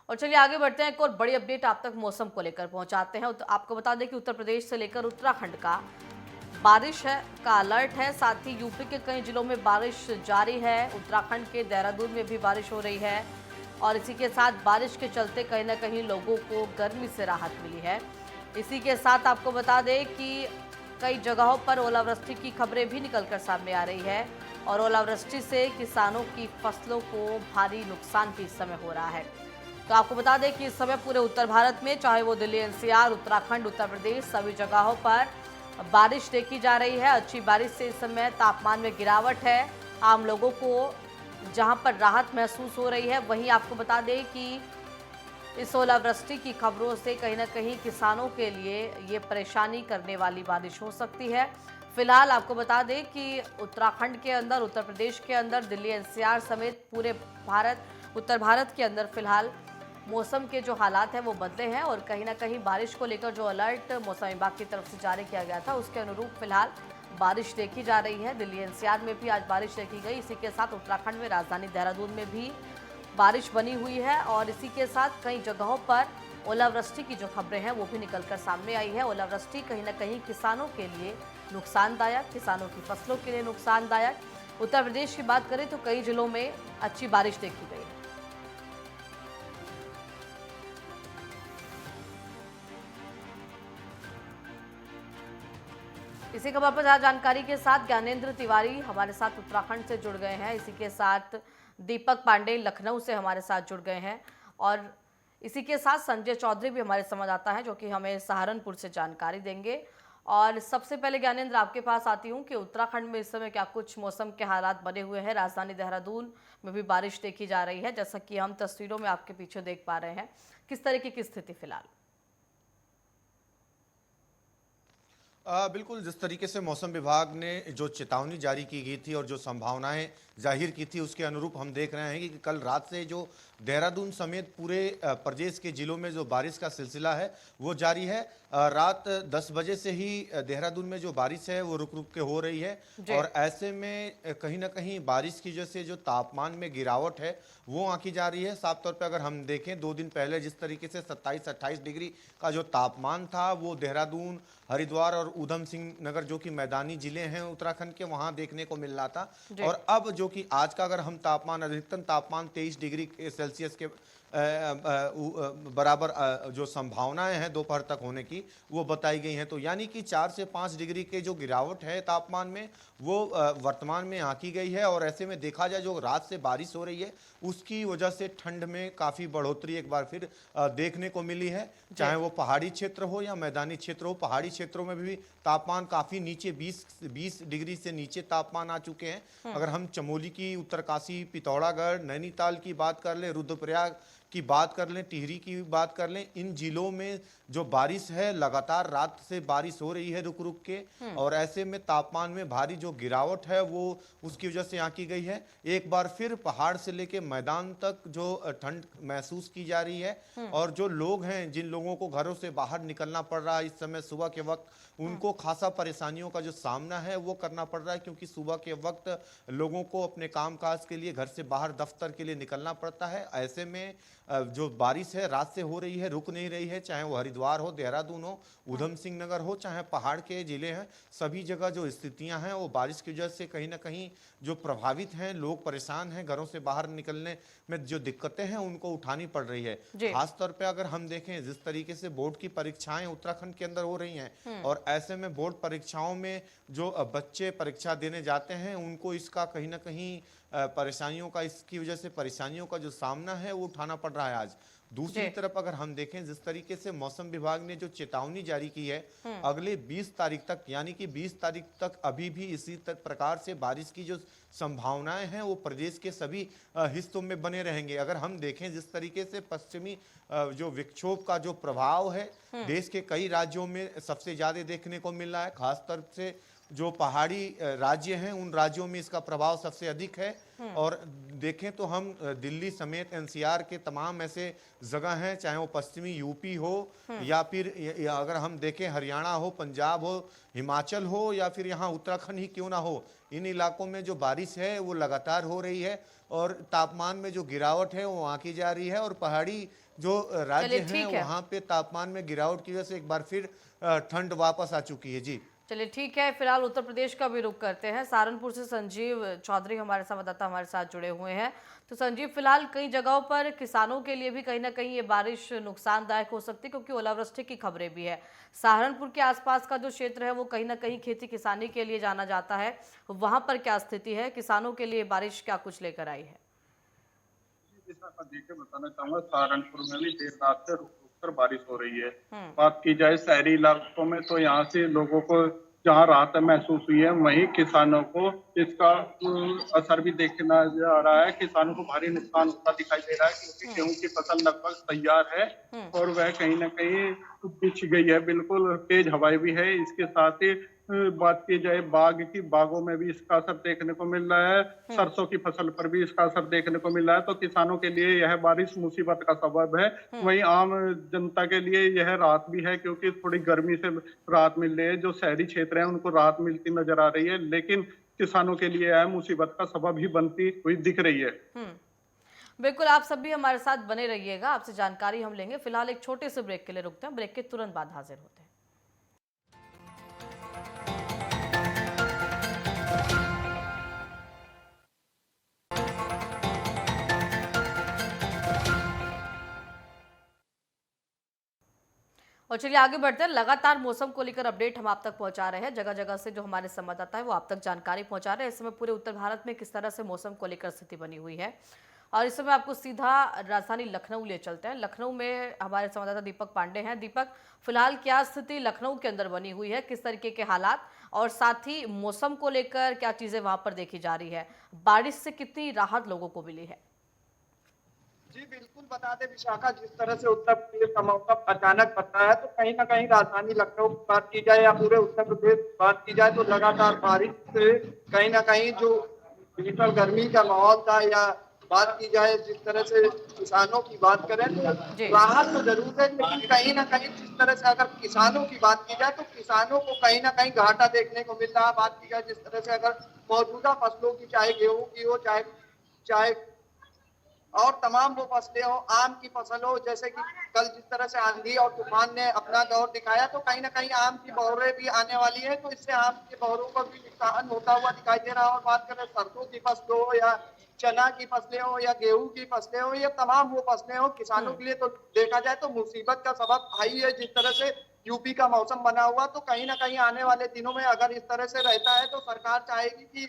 और चलिए आगे बढ़ते हैं, एक और बड़ी अपडेट आप तक मौसम को लेकर पहुंचाते हैं। आपको बता दें कि उत्तर प्रदेश से लेकर उत्तराखंड का बारिश है का अलर्ट है। साथ ही यूपी के कई जिलों में बारिश जारी है। उत्तराखंड के देहरादून में भी बारिश हो रही है और इसी के साथ बारिश के चलते कहीं ना कहीं लोगों को गर्मी से राहत मिली है। इसी के साथ आपको बता दें कि कई जगहों पर ओलावृष्टि की खबरें भी निकलकर सामने आ रही है और ओलावृष्टि से किसानों की फसलों को भारी नुकसान भी इस समय हो रहा है। तो आपको बता दें कि इस समय पूरे उत्तर भारत में, चाहे वो दिल्ली एनसीआर, उत्तराखंड, उत्तर प्रदेश, सभी जगहों पर बारिश देखी जा रही है। अच्छी बारिश से इस समय तापमान में गिरावट है। आम लोगों को जहां पर राहत महसूस हो रही है, वहीं आपको बता दें कि इस ओलावृष्टि की खबरों से कहीं ना कहीं किसानों के लिए ये परेशानी करने वाली बारिश हो सकती है। फिलहाल आपको बता दें कि उत्तराखंड के अंदर, उत्तर प्रदेश के अंदर, दिल्ली एनसीआर समेत पूरे उत्तर भारत के अंदर फिलहाल मौसम के जो हालात हैं वो बदले हैं और कहीं ना कहीं बारिश को लेकर जो अलर्ट मौसम विभाग की तरफ से जारी किया गया था उसके अनुरूप फिलहाल बारिश देखी जा रही है। दिल्ली एनसीआर में भी आज बारिश देखी गई। इसी के साथ उत्तराखंड में राजधानी देहरादून में भी बारिश बनी हुई है और इसी के साथ कई जगहों पर ओलावृष्टि की जो खबरें हैं वो भी निकलकर सामने आई है। ओलावृष्टि कहीं ना कहीं किसानों के लिए नुकसानदायक, किसानों की फसलों के लिए नुकसानदायक। उत्तर प्रदेश की बात करें तो कई जिलों में अच्छी बारिश देखी गई। इसी खबर पर ज्यादा जानकारी के साथ ज्ञानेंद्र तिवारी हमारे साथ उत्तराखंड से जुड़ गए हैं। इसी के साथ दीपक पांडे लखनऊ से हमारे साथ जुड़ गए हैं और इसी के साथ संजय चौधरी भी हमारे संवाददाता हैं जो कि हमें सहारनपुर से जानकारी देंगे। और सबसे पहले ज्ञानेंद्र, आपके पास आती हूँ कि उत्तराखंड में इस समय क्या कुछ मौसम के हालात बने हुए हैं? राजधानी देहरादून में भी बारिश देखी जा रही है, जैसा कि हम तस्वीरों में आपके पीछे देख पा रहे हैं। किस तरीके की स्थिति फिलहाल? बिल्कुल, जिस तरीके से मौसम विभाग ने जो चेतावनी जारी की गई थी और जो संभावनाएं जाहिर की थी उसके अनुरूप हम देख रहे हैं कि कल रात से जो देहरादून समेत पूरे प्रदेश के जिलों में जो बारिश का सिलसिला है वो जारी है। रात 10 बजे से ही देहरादून में जो बारिश है वो रुक रुक के हो रही है और ऐसे में कहीं ना कहीं बारिश की वजह से जो तापमान में गिरावट है वो आंकी जा रही है। साफ तौर पे अगर हम देखें 2 दिन पहले जिस तरीके से 27-28 डिग्री का जो तापमान था वो देहरादून, हरिद्वार और ऊधम सिंह नगर जो कि मैदानी जिले हैं उत्तराखंड के, वहां देखने को मिल रहा था। और अब जो कि आज का अगर हम तापमान, अधिकतम तापमान 23 डिग्री सेल्सियस के बराबर जो संभावनाएं हैं दोपहर तक होने की वो बताई गई हैं। तो यानी कि 4 से 5 डिग्री के जो गिरावट है तापमान में वो वर्तमान में आंकी गई है। और ऐसे में देखा जाए जो रात से बारिश हो रही है उसकी वजह से ठंड में काफ़ी बढ़ोतरी एक बार फिर देखने को मिली है। चाहे वो पहाड़ी क्षेत्र हो या मैदानी क्षेत्र हो, पहाड़ी क्षेत्रों में भी तापमान काफ़ी नीचे 20 डिग्री से नीचे तापमान आ चुके हैं। अगर हम चमोली की, उत्तरकाशी, पिथौरागढ़, नैनीताल की बात कर लें, रुद्रप्रयाग की बात कर लें, टिहरी की बात कर लें, इन जिलों में जो बारिश है लगातार रात से बारिश हो रही है रुक रुक के और ऐसे में तापमान में भारी जो गिरावट है वो उसकी वजह से यहाँ की गई है। एक बार फिर पहाड़ से लेके मैदान तक जो ठंड महसूस की जा रही है और जो लोग हैं, जिन लोगों को घरों से बाहर निकलना पड़ रहा है इस समय सुबह के वक्त, उनको खासा परेशानियों का जो सामना है वो करना पड़ रहा है क्योंकि सुबह के वक्त लोगों को अपने कामकाज के लिए घर से बाहर दफ्तर के लिए निकलना पड़ता है। ऐसे में जो बारिश है रात से हो रही है, रुक नहीं रही है, चाहे वो हरिद्वार हो, देहरादून हो, ऊधम सिंह नगर हो, चाहे पहाड़ के जिले हैं, सभी जगह जो स्थितियां हैं वो बारिश की वजह से कहीं ना कहीं जो प्रभावित हैं, लोग परेशान हैं, घरों से बाहर निकलने में जो दिक्कतें हैं उनको उठानी पड़ रही है। खासतौर पे अगर हम देखें जिस तरीके से बोर्ड की परीक्षाएं उत्तराखंड के अंदर हो रही हैं और ऐसे में बोर्ड परीक्षाओं में जो बच्चे परीक्षा देने जाते हैं उनको इसका कहीं ना कहीं परेशानियों का, इसकी वजह से परेशानियों का जो सामना है वो उठाना पड़ रहा है आज। दूसरी तरफ अगर हम देखें जिस तरीके से मौसम विभाग ने जो चेतावनी जारी की है अगले 20 तारीख तक, यानी कि 20 तारीख तक अभी भी इसी प्रकार से बारिश की जो संभावनाएं हैं वो प्रदेश के सभी हिस्सों में बने रहेंगे। अगर हम देखें जिस तरीके से पश्चिमी जो विक्षोभ का जो प्रभाव है देश के कई राज्यों में सबसे ज्यादा देखने को मिल रहा है, खासतौर से जो पहाड़ी राज्य हैं उन राज्यों में इसका प्रभाव सबसे अधिक है। और देखें तो हम दिल्ली समेत एनसीआर के तमाम ऐसे जगह हैं, चाहे वो पश्चिमी यूपी हो या फिर अगर हम देखें हरियाणा हो, पंजाब हो, हिमाचल हो या फिर यहाँ उत्तराखंड ही क्यों ना हो, इन इलाकों में जो बारिश है वो लगातार हो रही है और तापमान में जो गिरावट है वो आंकी जा रही है। और पहाड़ी जो राज्य चलिए हैं ठीक है। वहाँ पे तापमान में गिरावट की वजह से एक बार फिर ठंड वापस आ चुकी है। जी चलिए ठीक है, फिलहाल उत्तर प्रदेश का भी रुख करते हैं। सहारनपुर से संजीव चौधरी हमारे संवाददाता हमारे साथ जुड़े हुए हैं। तो संजीव, फिलहाल कई जगहों पर किसानों के लिए भी कहीं ना कहीं ये बारिश नुकसानदायक हो सकती है, क्योंकि ओलावृष्टि की खबरें भी है। सहारनपुर के आसपास का जो क्षेत्र है वो कहीं ना कहीं खेती किसानी के लिए जाना जाता है, वहां पर क्या स्थिति है? किसानों के लिए बारिश क्या कुछ लेकर आई है? देखिए, बताना चाहूंगा, सहारनपुर में भी देर रात से रुक रुक कर बारिश हो रही है। हम्म। बात की जाए शहरी इलाकों में, तो यहाँ से लोगों को जहाँ राहत महसूस हुई है, वहीं किसानों को इसका असर भी देखना जा रहा है। किसानों को भारी नुकसान होता दिखाई दे रहा है, क्योंकि गेहूं की फसल लगभग तैयार है और वह कहीं ना कहीं बिछ गई है। बिल्कुल तेज हवाएं भी है। इसके साथ ही बात की जाए बागों में भी इसका असर देखने को मिल रहा है। सरसों की फसल पर भी इसका असर देखने को मिल रहा है। तो किसानों के लिए यह बारिश मुसीबत का सबब है। वहीं आम जनता के लिए यह राहत भी है, क्योंकि थोड़ी गर्मी से राहत मिल रही है। जो शहरी क्षेत्र है उनको राहत मिलती नजर आ रही है, लेकिन किसानों के लिए यह मुसीबत का सबब ही बनती हुई दिख रही है। बिल्कुल, आप सब भी हमारे साथ बने रहिएगा, आपसे जानकारी हम लेंगे। फिलहाल एक छोटे से ब्रेक के लिए रुकते हैं, ब्रेक के तुरंत बाद हाजिर होते हैं। और चलिए आगे बढ़ते हैं। लगातार मौसम को लेकर अपडेट हम आप तक पहुंचा रहे हैं। जगह जगह से जो हमारे संवाददाता है वो आप तक जानकारी पहुंचा रहे हैं इस समय पूरे उत्तर भारत में किस तरह से मौसम को लेकर स्थिति बनी हुई है। और इस समय आपको सीधा राजधानी लखनऊ ले चलते हैं। लखनऊ में हमारे संवाददाता दीपक पांडे हैं। दीपक, फिलहाल क्या स्थिति लखनऊ के अंदर बनी हुई है, किस तरीके के हालात, और साथ ही मौसम को लेकर क्या चीजें वहां पर देखी जा रही है? बारिश से कितनी राहत लोगों को मिली है? जी बिल्कुल, बता दें विशाखा, जिस तरह से उत्तर प्रदेश का मौसम अचानक बदला है, तो कहीं ना कहीं राजधानी लखनऊ की बात की जाए या पूरे उत्तर प्रदेश की बात की जाए, तो लगातार बारिश से कहीं ना कहीं जो भीषण गर्मी का माहौल था, या बात की जाए जिस तरह से किसानों की बात करें, तो राहत तो जरूर है, लेकिन कहीं ना कहीं जिस तरह से अगर किसानों की बात की जाए तो किसानों को कहीं ना कहीं घाटा देखने को मिल रहा है। बात की जाए जिस तरह से अगर मौजूदा फसलों की, चाहे गेहूं की हो, चाहे चाहे और तमाम वो फसलें हो, आम की फसल हो, जैसे कि कल जिस तरह से आंधी और तूफान ने अपना दौर दिखाया, तो कहीं ना कहीं आम की बौरें भी आने वाली है, तो इससे आम के बौरों पर भी नुकसान होता हुआ दिखाई दे रहा है। और बात करें सरसों की फसल हो, या चना की फसलें हो, या गेहूं की फसलें हो, या तमाम वो फसलें हो, किसानों के लिए तो देखा जाए तो मुसीबत का सबब हाई है। जिस तरह से यूपी का मौसम बना हुआ, तो कहीं ना कहीं आने वाले दिनों में अगर इस तरह से रहता है, तो सरकार चाहेगी कि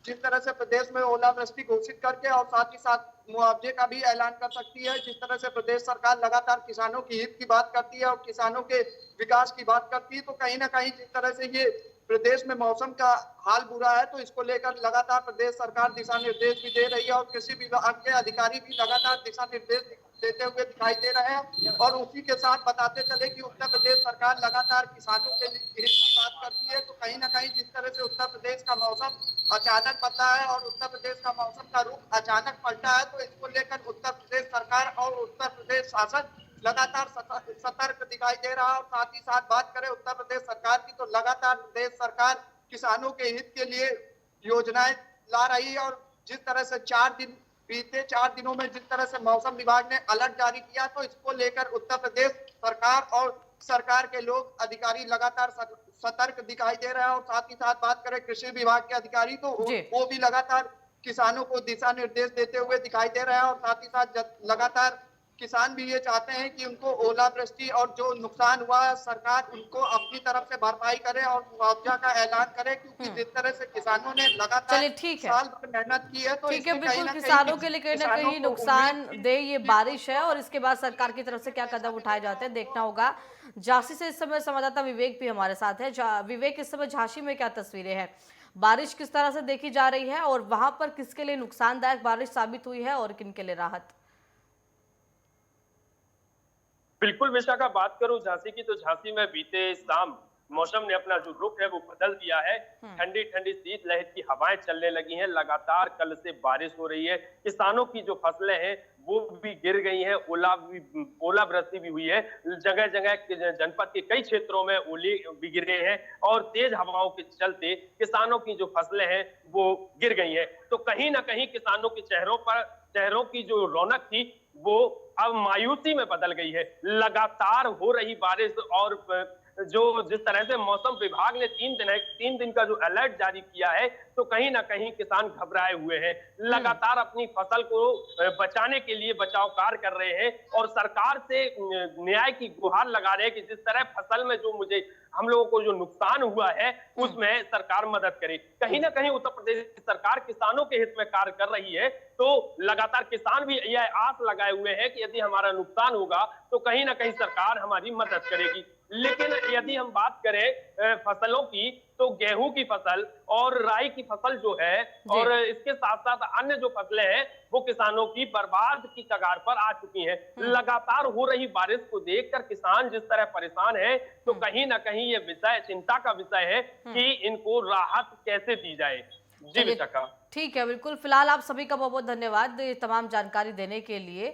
जिस तरह से प्रदेश में ओलावृष्टि घोषित करके और साथ ही साथ मुआवजे का भी ऐलान कर सकती है। जिस तरह से प्रदेश सरकार लगातार किसानों की हित की बात करती है और किसानों के विकास की बात करती है, तो कहीं ना कहीं जिस तरह से ये प्रदेश में मौसम का हाल बुरा है, तो इसको लेकर लगातार प्रदेश सरकार दिशा निर्देश भी दे रही है और कृषि विभाग के अधिकारी भी लगातार दिशा निर्देश देते हुए दिखाई दे रहे हैं। और उसी के साथ बताते चले कि उत्तर प्रदेश सरकार लगातार किसानों के हित की बात करती है, तो कहीं ना कहीं जिस तरह से उत्तर प्रदेश का मौसम अचानक बदला है और उत्तर प्रदेश का मौसम का रुख अचानक पलटा है, तो इसको लेकर उत्तर प्रदेश सरकार और उत्तर प्रदेश शासन लगातार सतर्क दिखाई दे रहा है। और साथ ही साथ बात करें उत्तर प्रदेश सरकार की, तो लगातार प्रदेश सरकार किसानों के हित के लिए योजनाएं ला रही है। और जिस तरह से बीते 4 दिनों में जिस तरह से मौसम विभाग ने अलर्ट जारी किया, तो इसको लेकर उत्तर प्रदेश सरकार और सरकार के लोग अधिकारी लगातार सतर्क दिखाई दे रहे हैं। और साथ ही साथ बात करें कृषि विभाग के अधिकारी, तो वो भी लगातार किसानों को दिशा निर्देश देते हुए दिखाई दे रहे हैं। और साथ ही साथ लगातार किसान भी ये चाहते हैं कि उनको ओलावृष्टि और जो नुकसान हुआ है, सरकार उनको अपनी तरफ से भरपाई करे और मुआवजा का ऐलान करे, क्योंकि जिस तरह से किसानों ने लगातार साल भर मेहनत की है, तो ठीक है, बिल्कुल किसानों के लिए कहीं ना कहीं नुकसान दे ये बारिश है, और इसके बाद सरकार की तरफ से क्या कदम उठाए जाते हैं देखना होगा। झांसी से इस समय संवाददाता विवेक भी हमारे साथ है। विवेक, इस समय झांसी में क्या तस्वीरें हैं, बारिश किस तरह से देखी जा रही है, और वहां पर किसके लिए नुकसानदायक बारिश साबित हुई है और किन के लिए राहत? बिल्कुल विशाखा, बात करूं झांसी की, तो झांसी में बीते शाम मौसम ने अपना जो रुख है वो बदल दिया है। ठंडी ठंडी शीतलहर की हवाएं चलने लगी हैं। लगातार कल से बारिश हो रही है। किसानों की जो फसलें हैं वो भी गिर गई हैं। ओलावृष्टि भी हुई है। जगह जगह जनपद के कई क्षेत्रों में ओले भी गिरे हैं और तेज हवाओं के चलते किसानों की जो फसलें हैं वो गिर गई हैं। तो कहीं ना कहीं किसानों के चेहरों की जो रौनक थी वो अब मायूसी में बदल गई है। लगातार हो रही बारिश और जो जिस तरह से मौसम विभाग ने 3 दिन का जो अलर्ट जारी किया है, तो कहीं ना कहीं किसान घबराए हुए हैं। लगातार अपनी फसल को बचाने के लिए बचाव कार्य कर रहे हैं और सरकार से न्याय की गुहार लगा रहे हैं कि जिस तरह फसल में जो हम लोगों को जो नुकसान हुआ है उसमें सरकार मदद करे। कहीं ना कहीं उत्तर प्रदेश सरकार किसानों के हित में कार्य कर रही है, तो लगातार किसान भी यह आस लगाए हुए हैं कि यदि हमारा नुकसान होगा तो कहीं ना कहीं सरकार हमारी मदद करेगी। लेकिन यदि हम बात करें फसलों की, तो गेहूं की फसल और राई की फसल जो है और इसके साथ साथ अन्य जो फसलें हैं वो किसानों की बर्बाद की कगार पर आ चुकी हैं। लगातार हो रही बारिश को देखकर किसान जिस तरह परेशान है, तो कहीं ना कहीं ये विषय चिंता का विषय है कि इनको राहत कैसे दी जाए। जी विशाखा। ठीक है, बिल्कुल। फिलहाल आप सभी का बहुत बहुत धन्यवाद ये तमाम जानकारी देने के लिए।